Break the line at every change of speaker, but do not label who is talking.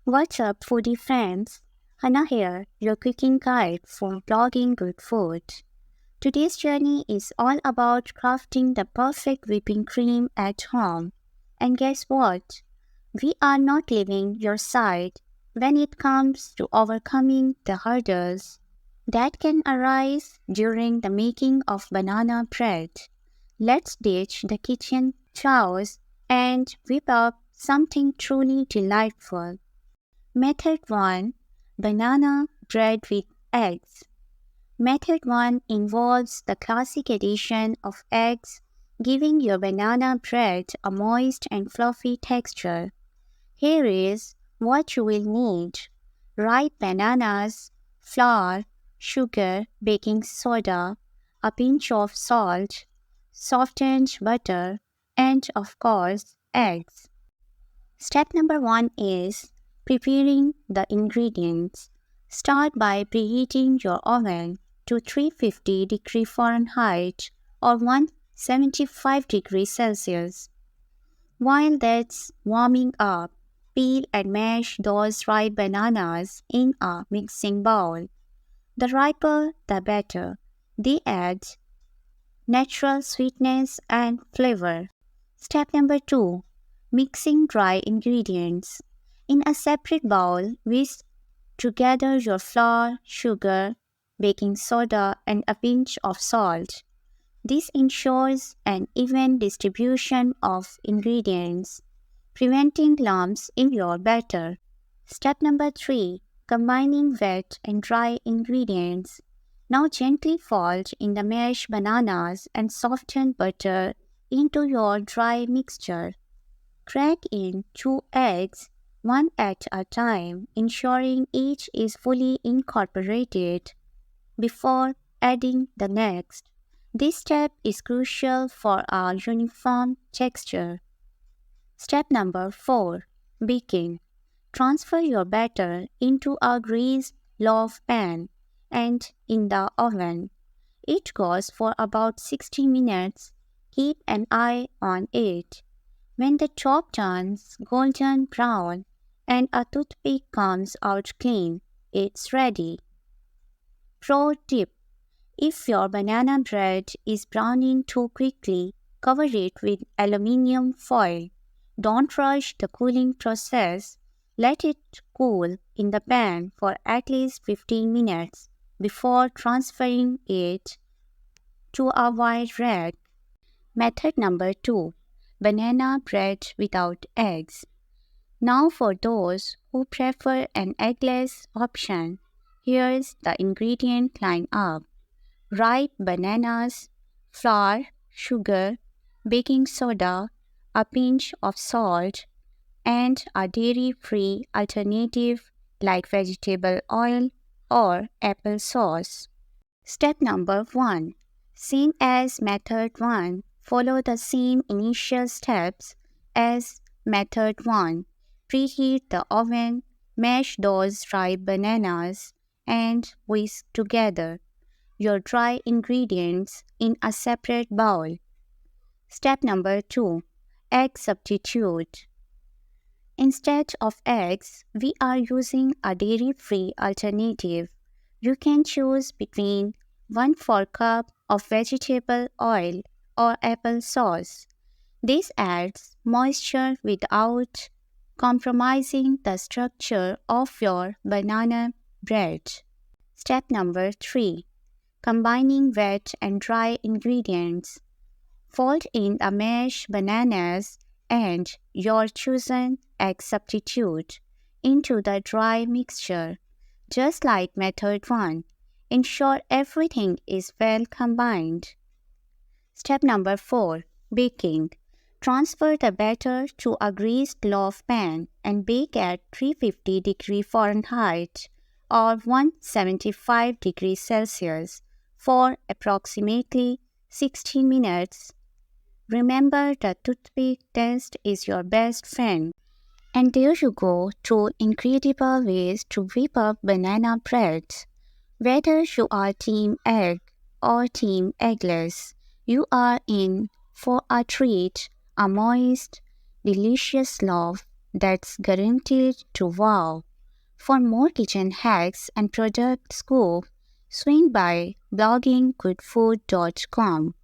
What's up, foodie friends? Hannah here, your cooking guide for blogging good food. Today's journey is all about crafting the perfect whipping cream at home. And guess what? We are not leaving your side when it comes to overcoming the hurdles that can arise during the making of banana bread. Let's ditch the kitchen chores and whip up something truly delightful. Method 1. Banana bread with eggs. Method 1 involves the classic addition of eggs, giving your banana bread a moist and fluffy texture. Here is what you will need: ripe bananas, flour, sugar, baking soda, a pinch of salt, softened butter, and of course, eggs. Step number 1 is preparing the ingredients. Start by preheating your oven to 350 Fahrenheit or 175 Celsius. While that's warming up, peel and mash those ripe bananas in a mixing bowl. The riper, the better. They add natural sweetness and flavor. Step number 2. Mixing dry ingredients. In a separate bowl, whisk together your flour, sugar, baking soda, and a pinch of salt. This ensures an even distribution of ingredients, preventing lumps in your batter. Step number 3. Combining wet and dry ingredients. Now gently fold in the mashed bananas and softened butter into your dry mixture. Crack in 2 eggs, one at a time, ensuring each is fully incorporated before adding the next. This step is crucial for a uniform texture. Step number 4. Baking. Transfer your batter into a greased loaf pan and in the oven. It goes for about 60 minutes. Keep an eye on it. When the top turns golden brown and a toothpick comes out clean, it's ready. Pro tip: if your banana bread is browning too quickly, cover it with aluminium foil. Don't rush the cooling process. Let it cool in the pan for at least 15 minutes before transferring it to a wide rack. Method number 2. Banana bread without eggs. Now for those who prefer an eggless option, here's the ingredient lineup: ripe bananas, flour, sugar, baking soda, a pinch of salt, and a dairy-free alternative like vegetable oil or apple sauce. Step number 1. Same as method 1. Follow the same initial steps as method 1. Preheat the oven, mash those ripe bananas, and whisk together your dry ingredients in a separate bowl. Step number 2. Egg substitute. Instead of eggs, we are using a dairy-free alternative. You can choose between 1/4 cup of vegetable oil or apple sauce. This adds moisture without compromising the structure of your banana bread. Step number 3. Combining wet and dry ingredients. Fold in the mashed bananas and your chosen egg substitute into the dry mixture. Just like method 1, ensure everything is well combined. Step number 4. Baking. Transfer the batter to a greased loaf pan and bake at 350 Fahrenheit or 175 Celsius for approximately 60 minutes. Remember, the toothpick test is your best friend. And there you go, 2 incredible ways to whip up banana bread. Whether you are team egg or team eggless, you are in for a treat: a moist, delicious loaf that's guaranteed to wow. For more kitchen hacks and product scoop, swing by blogginggoodfood.com.